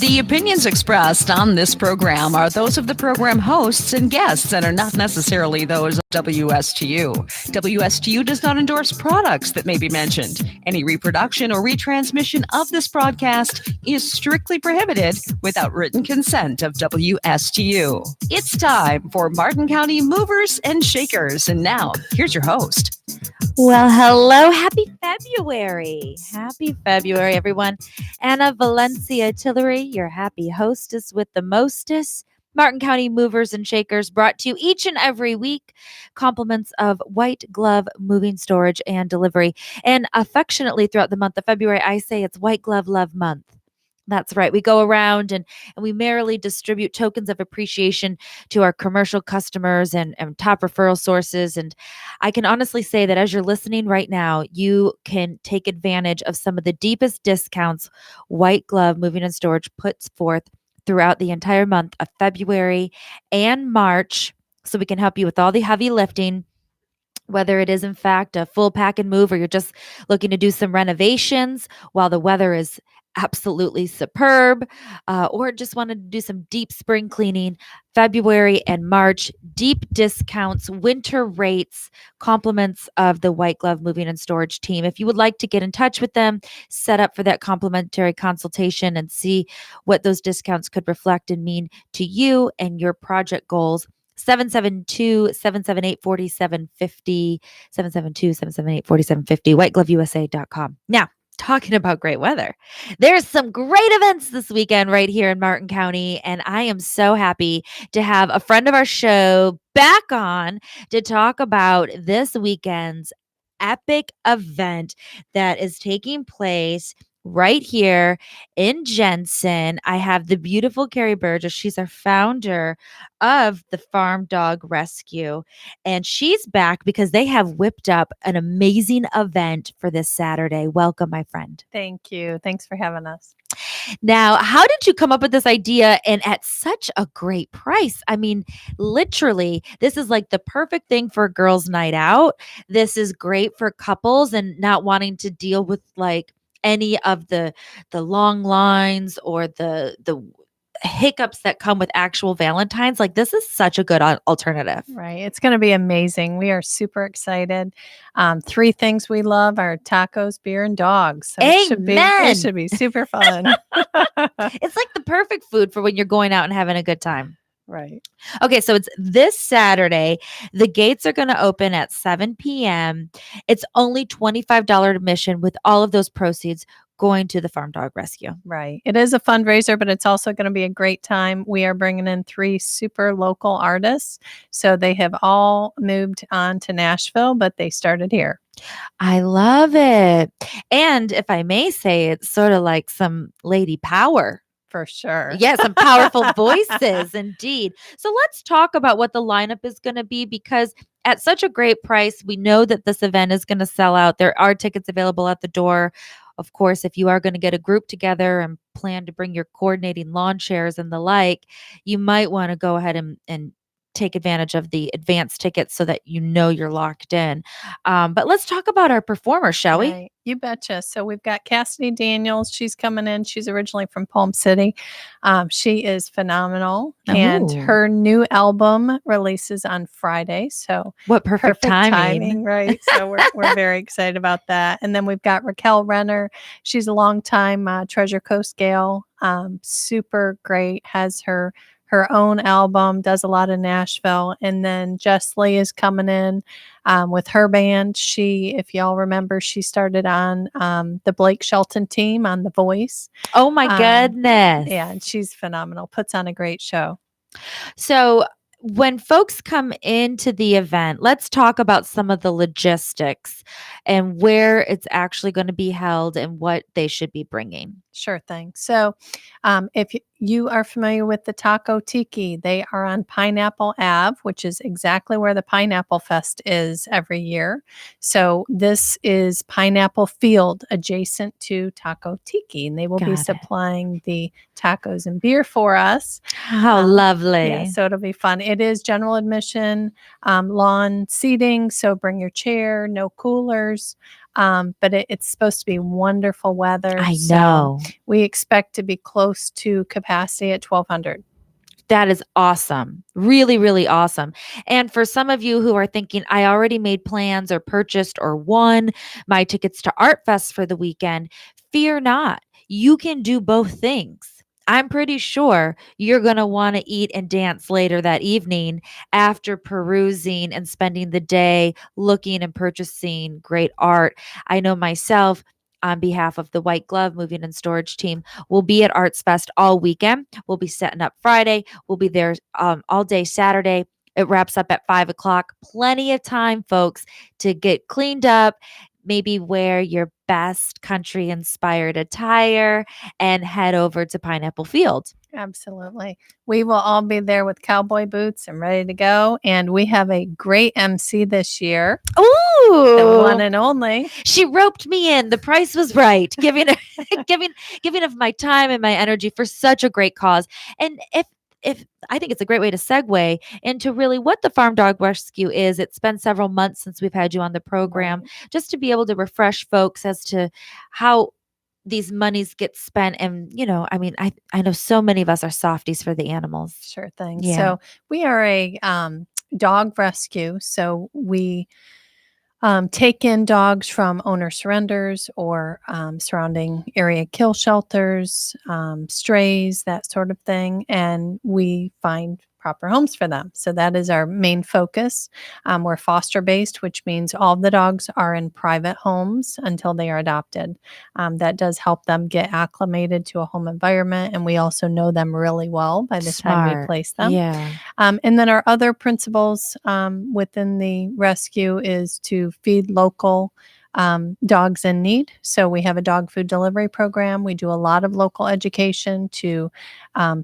The opinions expressed on this program are those of the program hosts and guests and are not necessarily those of WSTU. WSTU does not endorse products that may be mentioned. Any reproduction or retransmission of this broadcast is strictly prohibited without written consent of WSTU. It's time for Martin County Movers and Shakers. And now, here's your host. Well, hello. Happy February. Happy February, everyone. Anna Valencia Tillery, your happy hostess with the mostest. Martin County Movers and Shakers, brought to you each and every week. Compliments of White Glove Moving Storage and Delivery. And affectionately throughout the month of February, I say it's White Glove Love Month. That's right. We go around and we merrily distribute tokens of appreciation to our commercial customers and top referral sources. And I can honestly say that as you're listening right now, you can take advantage of some of the deepest discounts White Glove Moving and Storage puts forth throughout the entire month of February and March. So we can help you with all the heavy lifting, whether it is in fact a full pack and move or you're just looking to do some renovations while the weather is absolutely superb, or just wanted to do some deep spring cleaning. February and March, deep discounts, winter rates, compliments of the White Glove Moving and Storage team. If you would like to get in touch with them, set up for that complimentary consultation and see what those discounts could reflect and mean to you and your project goals. 772-778-4750, 772-778-4750, whitegloveusa.com. Now, talking about great weather, there's some great events this weekend right here in Martin County, and I am so happy to have a friend of our show back on to talk about this weekend's epic event that is taking place right here in Jensen. I have the beautiful Carrie Burgess. She's our founder of the Farm Dog Rescue. And she's back because they have whipped up an amazing event for this Saturday. Welcome, my friend. Thank you. Thanks for having us. Now, how did you come up with this idea and at such a great price? I mean, literally, this is like the perfect thing for a girls' night out. This is great for couples and not wanting to deal with like any of the long lines or the hiccups that come with actual Valentine's. Like, this is such a good alternative. Right. It's going to be amazing. We are super excited. 3 things we love are tacos, beer, and dogs. So it should be super fun. It's like the perfect food for when you're going out and having a good time. Right. Okay, so it's this Saturday. The gates are going to open at 7 p.m. It's only $25 admission with all of those proceeds going to the Farm Dog Rescue. Right. It is a fundraiser, but it's also going to be a great time. We are bringing in 3 super local artists. So they have all moved on to Nashville, but they started here. I love it. And if I may say, it's sort of like some lady power. For sure. Yeah, some powerful voices, indeed. So let's talk about what the lineup is going to be, because at such a great price, we know that this event is going to sell out. There are tickets available at the door. Of course, if you are going to get a group together and plan to bring your coordinating lawn chairs and the like, you might want to go ahead and take advantage of the advance tickets so that you know you're locked in. But let's talk about our performers, shall we? You betcha. So we've got Cassidy Daniels. She's coming in. She's originally from Palm City. She is phenomenal. And her new album releases on Friday. So what perfect timing. Right? So we're very excited about that. And then we've got Raquel Renner. She's a longtime Treasure Coast gal. Super great. Has her own album, does a lot in Nashville. And then Jess Lee is coming in with her band. She, if y'all remember, she started on the Blake Shelton team on The Voice. Oh my goodness. Yeah, and she's phenomenal. Puts on a great show. So when folks come into the event, let's talk about some of the logistics and where it's actually going to be held and what they should be bringing. Sure thing. So if you are familiar with the Taco Tiki, they are on Pineapple Ave, which is exactly where the Pineapple Fest is every year. So this is Pineapple Field adjacent to Taco Tiki, and they will be supplying the tacos and beer for us. How lovely. Yeah, so it'll be fun. It is general admission, lawn seating, so bring your chair, no coolers. But it's supposed to be wonderful weather. I So know. we expect to be close to capacity at 1,200. That is awesome. Really, really awesome. And for some of you who are thinking, I already made plans or purchased or won my tickets to Art Fest for the weekend, fear not. You can do both things. I'm pretty sure you're going to want to eat and dance later that evening after perusing and spending the day looking and purchasing great art. I know myself, on behalf of the White Glove Moving and Storage team, will be at Arts Fest all weekend. We'll be setting up Friday. We'll be there all day Saturday. It wraps up at 5 o'clock. Plenty of time, folks, to get cleaned up, maybe wear your best country inspired attire, and head over to Pineapple Field. Absolutely. We will all be there with cowboy boots and ready to go. And we have a great MC this year, the one Ooh. and only. She roped me in. The price was right. Giving giving of my time and my energy for such a great cause. And if I think it's a great way to segue into really what the Farm Dog Rescue is. It's been several months since we've had you on the program, Right. just to be able to refresh folks as to how these monies get spent. And, I mean, I know so many of us are softies for the animals. Sure thing. Yeah. So we are a dog rescue. So we take in dogs from owner surrenders or surrounding area kill shelters, strays, that sort of thing, and we find proper homes for them. So that is our main focus. We're foster based, which means all the dogs are in private homes until they are adopted. That does help them get acclimated to a home environment, and we also know them really well by the time we Smart. place them. Yeah. And then our other principles within the rescue is to feed local dogs in need. So we have a dog food delivery program. We do a lot of local education to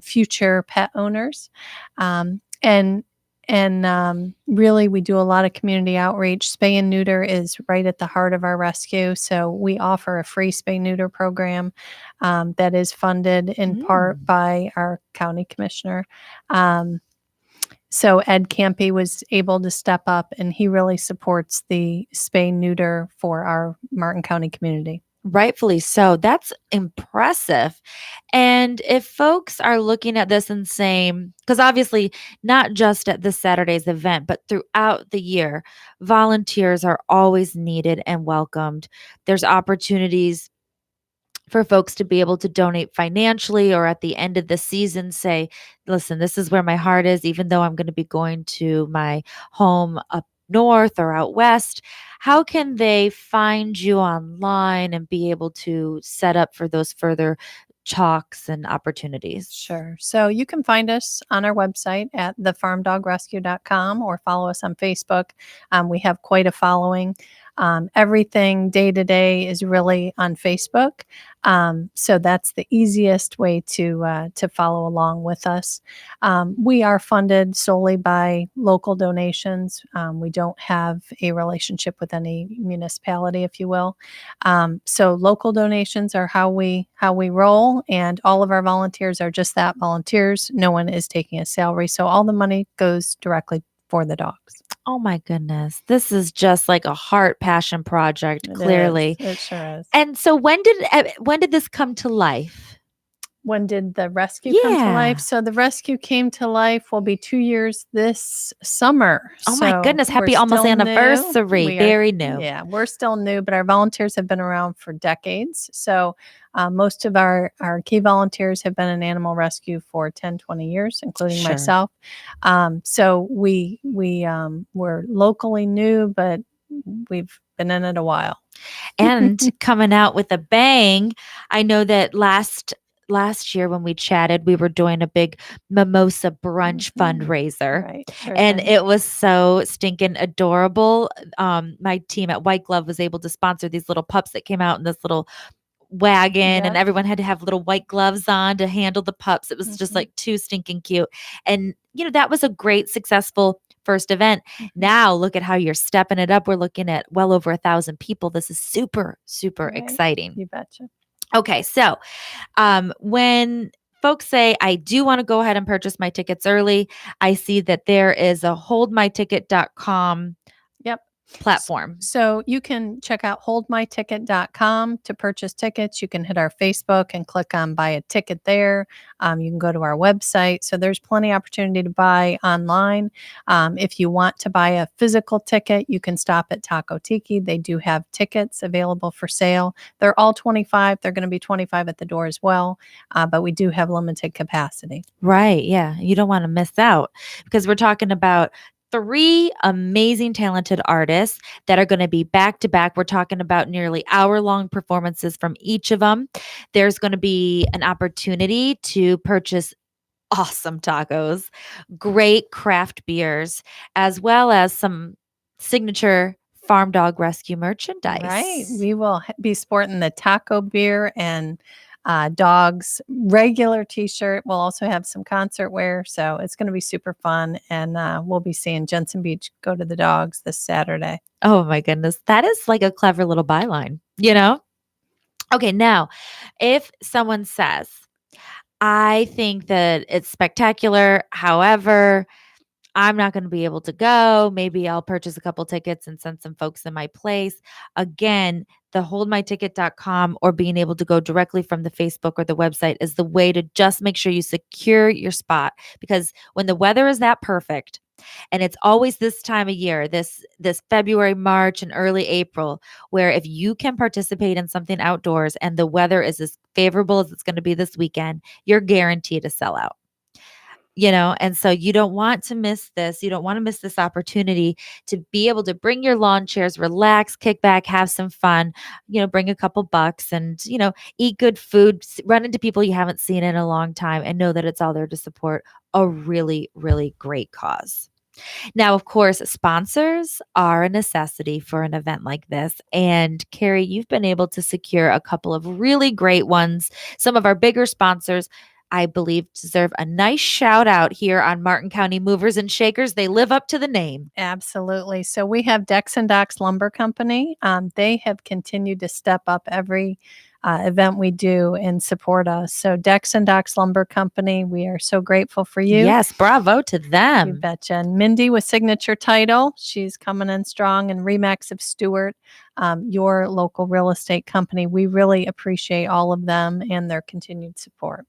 future pet owners. And really, we do a lot of community outreach. Spay and neuter is right at the heart of our rescue. So we offer a free spay neuter program that is funded in part by our county commissioner. So Ed Campy was able to step up, and he really supports the spay neuter for our Martin County community. Rightfully so. That's impressive. And if folks are looking at this and saying, because obviously not just at this Saturday's event, but throughout the year, volunteers are always needed and welcomed. There's opportunities for folks to be able to donate financially, or at the end of the season say, listen, this is where my heart is, even though I'm going to be going to my home up north or out west. How can they find you online and be able to set up for those further talks and opportunities? Sure. So you can find us on our website at thefarmdogrescue.com or follow us on Facebook. We have quite a following. Everything day to day is really on Facebook. So that's the easiest way to follow along with us. We are funded solely by local donations. We don't have a relationship with any municipality, if you will. So local donations are how we roll, and all of our volunteers are just that, volunteers. No one is taking a salary, so all the money goes directly for the dogs. Oh my goodness. This is just like a heart passion project, clearly. It sure is. And so when did this come to life? When did the rescue come to life? Yeah. So the rescue came to life will be 2 years this summer. Oh my So goodness. we're Happy almost still new. anniversary. We are- Very new. Yeah, we're still new, but our volunteers have been around for decades. So most of our key volunteers have been in animal rescue for 10, 20 years, including Sure. myself. So we're locally new, but we've been in it a while. And coming out with a bang. I know that last year when we chatted, we were doing a big mimosa brunch Mhm. fundraiser. Right. Sure And thing. it was so stinking adorable. My team at White Glove was able to sponsor these little pups that came out in this little wagon, and Yep. everyone had to have little white gloves on to handle the pups. It was just Mhm. like too stinking cute. And, that was a great, successful first event. Now look at how you're stepping it up. We're looking at well over 1,000 people. This is super, super Right. exciting. You betcha. Okay. So, when folks say, I do want to go ahead and purchase my tickets early, I see that there is a holdmyticket.com Yep. platform? So you can check out holdmyticket.com to purchase tickets. You can hit our Facebook and click on buy a ticket there. You can go to our website. So there's plenty of opportunity to buy online. If you want to buy a physical ticket, you can stop at Taco Tiki. They do have tickets available for sale. They're all 25. They're going to be 25 at the door as well. But we do have limited capacity. Right. Yeah. You don't want to miss out because we're talking about 3 amazing, talented artists that are going to be back to back. We're talking about nearly hour-long performances from each of them. There's going to be an opportunity to purchase awesome tacos, great craft beers, as well as some signature Farm Dog Rescue merchandise. Right. We will be sporting the taco beer and Dogs regular t-shirt. We'll also have some concert wear. So it's going to be super fun. And we'll be seeing Jensen Beach go to the Dogs this Saturday. Oh my goodness. That is like a clever little byline, you know? Okay, now, if someone says, I think that it's spectacular. However, I'm not going to be able to go. Maybe I'll purchase a couple tickets and send some folks in my place. Again, the holdmyticket.com or being able to go directly from the Facebook or the website is the way to just make sure you secure your spot. Because when the weather is that perfect, and it's always this time of year, this February, March, and early April, where if you can participate in something outdoors and the weather is as favorable as it's going to be this weekend, you're guaranteed to sell out. And so you don't want to miss this. You don't want to miss this opportunity to be able to bring your lawn chairs, relax, kick back, have some fun, bring a couple bucks and, eat good food, run into people you haven't seen in a long time and know that it's all there to support a really, really great cause. Now, of course, sponsors are a necessity for an event like this. And Carrie, you've been able to secure a couple of really great ones. Some of our bigger sponsors, I believe, deserve a nice shout out here on Martin County Movers and Shakers. They live up to the name. Absolutely. So we have Decks and Docks Lumber Company. They have continued to step up every event we do and support us. So Decks and Docks Lumber Company, we are so grateful for you. Yes, bravo to You them. betcha. And Mindy with Signature Title, she's coming in strong. And Remax of Stewart, your local real estate company. We really appreciate all of them and their continued support.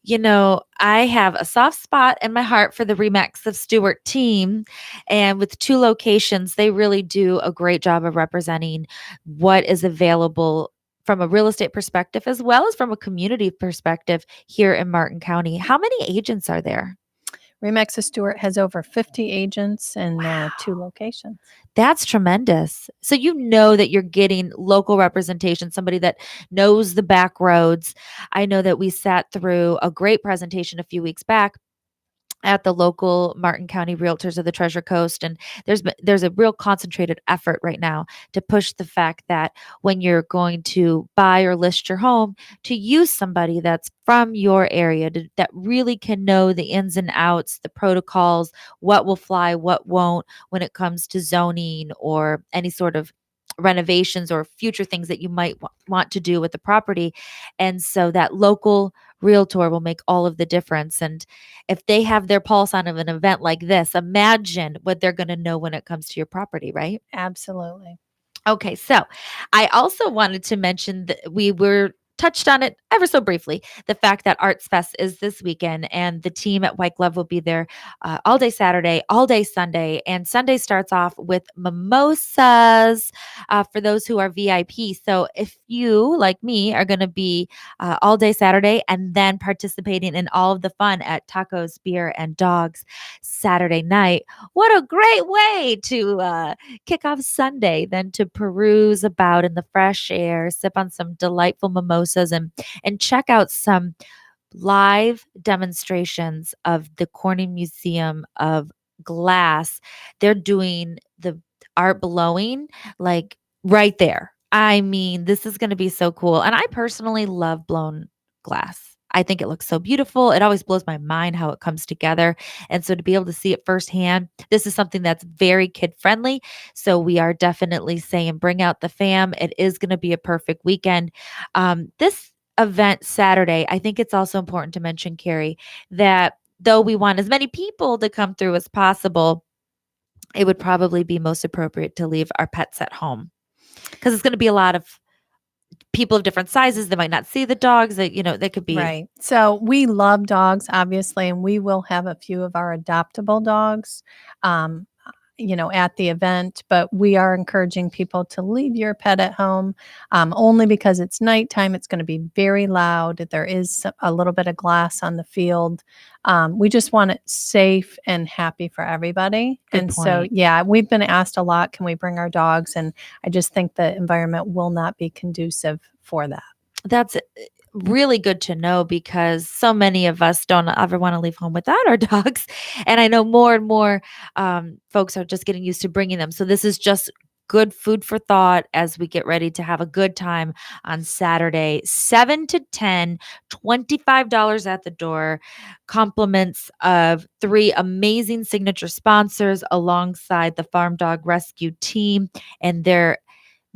I have a soft spot in my heart for the Remax of Stewart team. And with 2 locations, they really do a great job of representing what is available from a real estate perspective, as well as from a community perspective here in Martin County. How many agents are there? Remax of Stewart has over 50 agents in 2 locations. That's tremendous. So you know that you're getting local representation, somebody that knows the back roads. I know that we sat through a great presentation a few weeks back at the local Martin County Realtors of the Treasure Coast. And there's a real concentrated effort right now to push the fact that when you're going to buy or list your home, to use somebody that's from your area that really can know the ins and outs, the protocols, what will fly, what won't when it comes to zoning or any sort of renovations or future things that you might want to do with the property. And so that local realtor will make all of the difference. And if they have their pulse on of an event like this, imagine what they're going to know when it comes to your property, right? Absolutely. Okay, so I also wanted to mention that we were touched on it ever so briefly, the fact that Arts Fest is this weekend and the team at White Glove will be there all day Saturday, all day Sunday. And Sunday starts off with mimosas for those who are VIP. So if you, like me, are going to be all day Saturday and then participating in all of the fun at Tacos, Beer, and Dogs Saturday night, what a great way to kick off Sunday, then to peruse about in the fresh air, sip on some delightful mimosas and check out some live demonstrations of the Corning Museum of Glass. They're doing the art blowing like right there. I mean, this is going to be so cool. And I personally love blown glass. I think it looks so beautiful. It always blows my mind how it comes together. And so to be able to see it firsthand, this is something that's very kid friendly. So we are definitely saying bring out the fam. It is going to be a perfect weekend. This event Saturday, I think it's also important to mention, Carrie, that though we want as many people to come through as possible, it would probably be most appropriate to leave our pets at home because it's going to be a lot of people of different sizes. They might not see the dogs. That they could be Right. So we love dogs, obviously, and we will have a few of our adoptable dogs, um, at the event. But we are encouraging people to leave your pet at home, only because it's nighttime. It's going to be very loud. There is a little bit of glass on the field. We just want it safe and happy for everybody. Good And so, point. yeah, we've been asked a lot, can we bring our dogs? And I just think the environment will not be conducive for that. That's really good to know because so many of us don't ever want to leave home without our dogs. And I know more and more folks are just getting used to bringing them. So this is just good food for thought as we get ready to have a good time on Saturday, 7 to 10, $25 at the door, compliments of 3 amazing signature sponsors alongside the Farm Dog Rescue team and their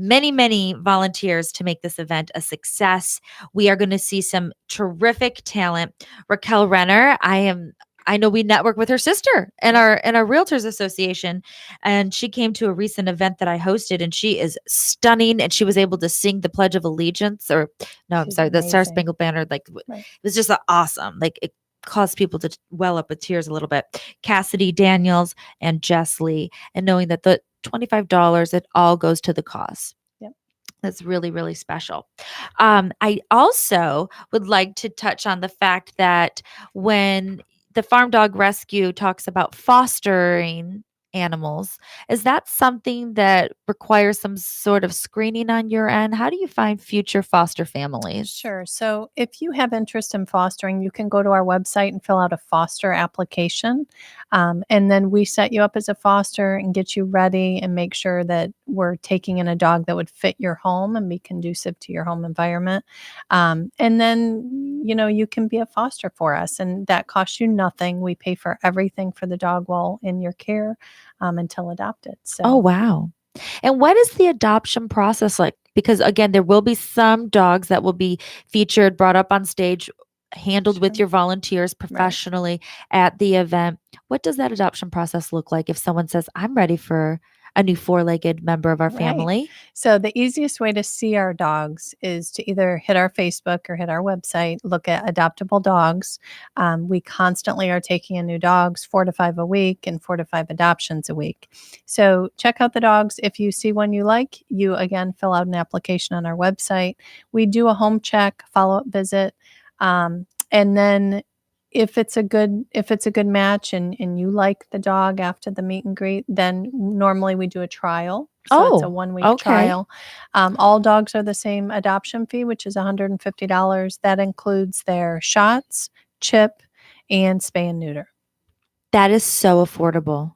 many volunteers to make this event a success. We are going to see some terrific talent. Raquel Renner, I know we network with her sister in our realtors association, and she came to a recent event that I hosted, and she is stunning, and she was able to sing the Pledge of Allegiance, or no, I'm She's sorry, the Star amazing. Spangled Banner. Like Right. it was just awesome. Like it caused people to well up with tears a little bit. Cassidy Daniels and Jess Lee, and knowing that the $25, it all goes to the cause. Yep. That's really, really special. I also would like to touch on the fact that when the Farm Dog Rescue talks about fostering animals, is that something that requires some sort of screening on your end? How do you find future foster families? Sure. So if you have interest in fostering, you can go to our website and fill out a foster application. And then we set you up as a foster and get you ready and make sure that we're taking in a dog that would fit your home and be conducive to your home environment. And then, you can be a foster for us, and that costs you nothing. We pay for everything for the dog while in your care until adopted. So, Oh, wow. And what is the adoption process like? Because again, there will be some dogs that will be featured, brought up on stage, handled with sure. your volunteers Right. professionally at the event. What does that adoption process look like if someone says, I'm ready for a new 4-legged member of our Right. family? So the easiest way to see our dogs is to either hit our Facebook or hit our website, look at adoptable dogs. We constantly are taking in new dogs, 4 to 5 a week and 4 to 5 adoptions a week. So check out the dogs. If you see one you like, you again fill out an application on our website. We do a home check, follow-up visit. And then if it's a good match and you like the dog after the meet and greet, then normally we do a trial. So it's a Oh, 1 week okay. trial. All dogs are the same adoption fee, which is $150. That includes their shots, chip, and spay and neuter. That is so affordable.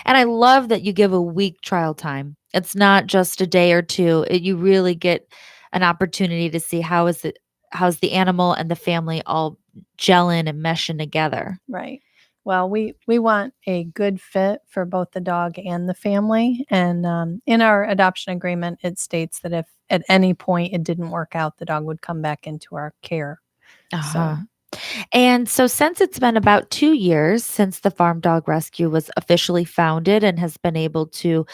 And I love that you give a week trial time. It's not just a day or two. You really get an opportunity to see how's the animal and the family all gelling and meshing together. Right. Well, we want a good fit for both the dog and the family. And in our adoption agreement, it states that if at any point it didn't work out, the dog would come back into our care. So, Uh-huh. And so, since it's been about 2 years since the Farm Dog Rescue was officially founded and has been able to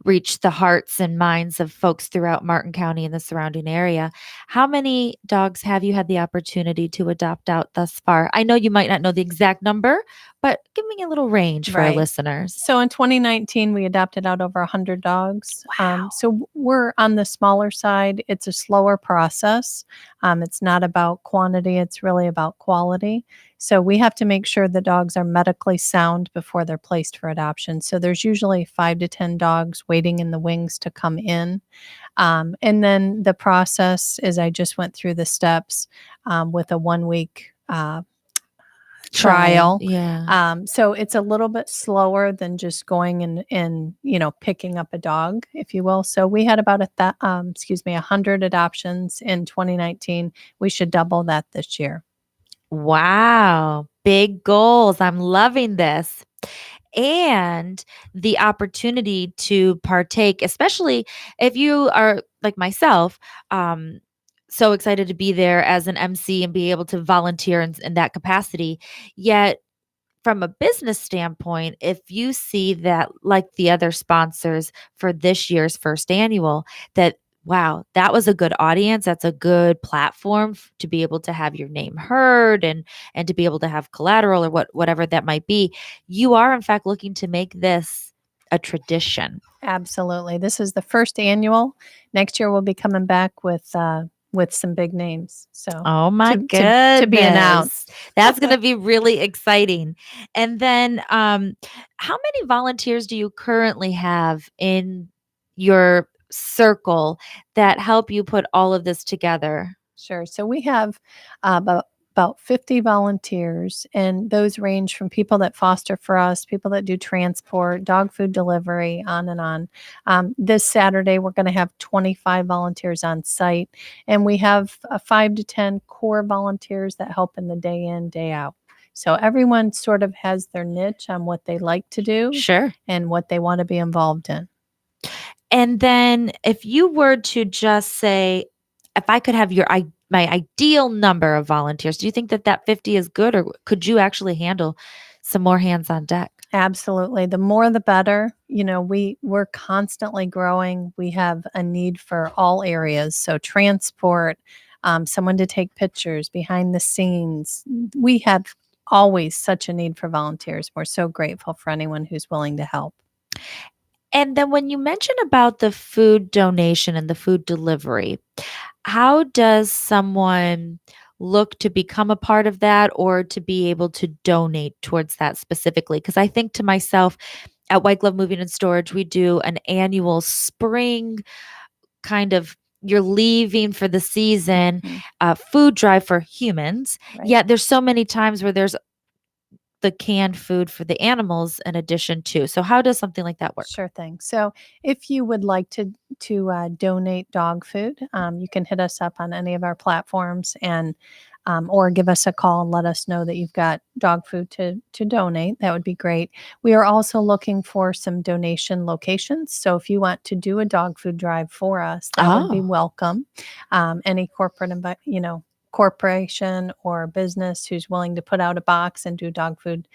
reach the hearts and minds of folks throughout Martin County and the surrounding area, how many dogs have you had the opportunity to adopt out thus far? I know you might not know the exact number, but give me a little range for our right. listeners. So in 2019, we adopted out over 100 dogs. Wow. So we're on the smaller side. It's a slower process. It's not about quantity, it's really about quality. So we have to make sure the dogs are medically sound before they're placed for adoption. So there's usually 5 to 10 dogs waiting in the wings to come in. And then the process is I just went through the steps with a 1 week trial. Yeah. So it's a little bit slower than just going and picking up a dog, if you will. So we had about 100 adoptions in 2019. We should double that this year. Wow. Big goals. I'm loving this. And the opportunity to partake, especially if you are like myself, so excited to be there as an MC and be able to volunteer in that capacity. Yet from a business standpoint, if you see that, like the other sponsors for this year's first annual, that wow, that was a good audience. That's a good platform to be able to have your name heard and to be able to have collateral or whatever that might be. You are in fact looking to make this a tradition. Absolutely. This is the first annual. Next year we'll be coming back with some big names. So Oh my to be announced. goodness. That's going to be really exciting. And then how many volunteers do you currently have in your circle that help you put all of this together? Sure. So we have about 50 volunteers, and those range from people that foster for us, people that do transport, dog food delivery, on and on. This Saturday, we're going to have 25 volunteers on site, and we have 5 to 10 core volunteers that help in the day in, day out. So everyone sort of has their niche on what they like to do Sure. and what they want to be involved in. And then if you were to just say, if I could have my ideal number of volunteers, do you think that 50 is good, or could you actually handle some more hands on deck? Absolutely. The more the better. You know, we're constantly growing. We have a need for all areas. So transport, someone to take pictures, behind the scenes. We have always such a need for volunteers. We're so grateful for anyone who's willing to help. And then when you mention about the food donation and the food delivery, how does someone look to become a part of that or to be able to donate towards that specifically? Because I think to myself, at White Glove Moving and Storage, we do an annual spring kind of, you're leaving for the season food drive for humans. Right. Yet there's so many times where there's the canned food for the animals in addition to. So how does something like that work? Sure thing. So if you would like to donate dog food, you can hit us up on any of our platforms and or give us a call and let us know that you've got dog food to donate. That would be great. We are also looking for some donation locations. So if you want to do a dog food drive for us, that would be Oh. welcome. Any corporation or business who's willing to put out a box and do dog food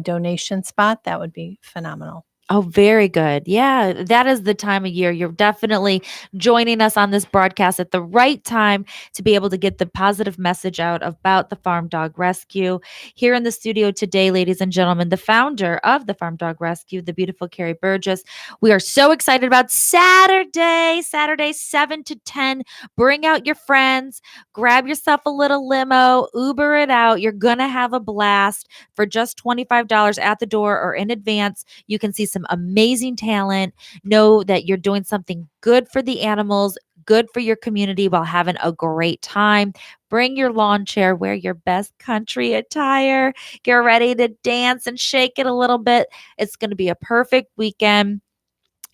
donation spot, that would be phenomenal. Oh, very good. Yeah, that is the time of year. You're definitely joining us on this broadcast at the right time to be able to get the positive message out about the Farm Dog Rescue. Here in the studio today, ladies and gentlemen, the founder of the Farm Dog Rescue, the beautiful Carrie Burgess. We are so excited about Saturday 7 to 10. Bring out your friends, grab yourself a little limo, Uber it out. You're going to have a blast for just $25 at the door or in advance. You can see some amazing talent. Know that you're doing something good for the animals, good for your community while having a great time. Bring your lawn chair, wear your best country attire, get ready to dance and shake it a little bit. It's going to be a perfect weekend.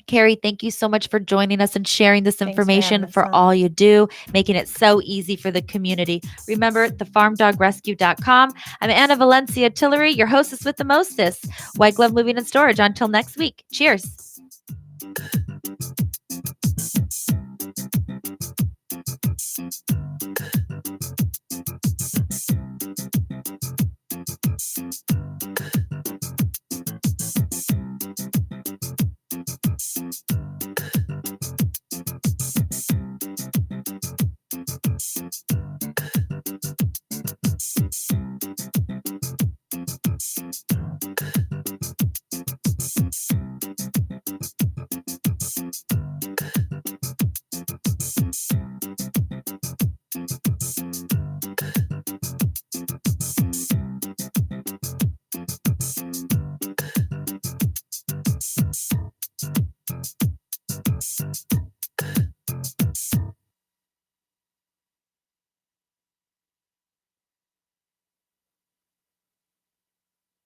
Carrie, thank you so much for joining us and sharing this Thanks for information having us for on. all you do, making it so easy for the community. Remember, thefarmdogrescue.com. I'm Anna Valencia Tillery, your hostess with the mostest. White Glove Moving and Storage. Until next week, cheers.